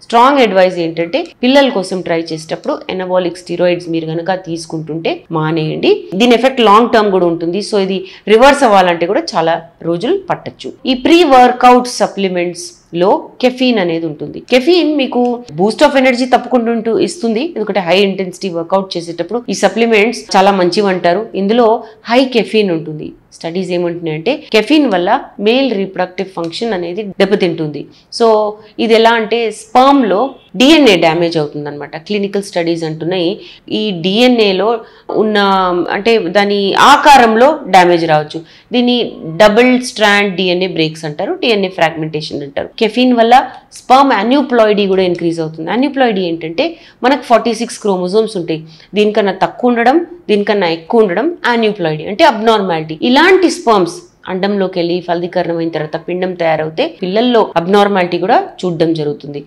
Strong advise ఏంటంటే పిల్లల కోసం ట్రై చేసేటప్పుడు ఎనబాలిక్ స్టిరాయిడ్స్ మీరు కనుక తీసుకుంటుంటే మానేయండి. దీని ఎఫెక్ట్ లాంగ్ టర్మ్ కూడా ఉంటుంది. సో ఇది రివర్స్ అవ్వాలంటే కూడా చాలా రోజులు పట్టొచ్చు. ఈ ప్రీ వర్కౌట్ సప్లిమెంట్స్ లో కెఫీన్ అనేది ఉంటుంది. కెఫీన్ మీకు బూస్ట్ ఆఫ్ ఎనర్జీ తప్పకుండా ఇస్తుంది, ఎందుకంటే హై ఇంటెన్సిటీ వర్కౌట్ చేసేటప్పుడు ఈ సప్లిమెంట్స్ చాలా మంచివి అంటారు. ఇందులో హై కెఫీన్ ఉంటుంది. స్టడీస్ ఏమంటున్నాయంటే కెఫీన్ వల్ల మేల్ రీప్రొడక్టివ్ ఫంక్షన్ అనేది దెబ్బతింటుంది. సో ఇది ఎలా అంటే స్పర్మ్ లో డిఎన్ఏ డ్యామేజ్ అవుతుంది అనమాట. క్లినికల్ స్టడీస్ అంటున్నాయి ఈ డిఎన్ఏలో ఉన్న అంటే దాని ఆకారంలో డ్యామేజ్ రావచ్చు. దీన్ని డబుల్ స్ట్రాండ్ డిఎన్ఏ బ్రేక్స్ అంటారు, డిఎన్ఏ ఫ్రాగ్మెంటేషన్ అంటారు. కెఫీన్ వల్ల స్పర్మ్ అన్యూప్లాయిడీ కూడా ఇంక్రీజ్ అవుతుంది. అన్యూప్లాయిడీ ఏంటంటే మనకు 46 క్రోమోజోమ్స్ ఉంటాయి. దీనికన్నా తక్కువ ఉండడం, దీనికన్నా ఎక్కువ ఉండడం అన్యూప్లాయిడీ అంటే అబ్నార్మాలిటీ. ఇలాంటి స్పర్మ్స్ అండంలోకి వెళ్ళి ఫలదీకరణం అయిన తర్వాత పిండం తయారవుతే పిల్లల్లో అబ్నార్మాలిటీ కూడా చూడడం జరుగుతుంది.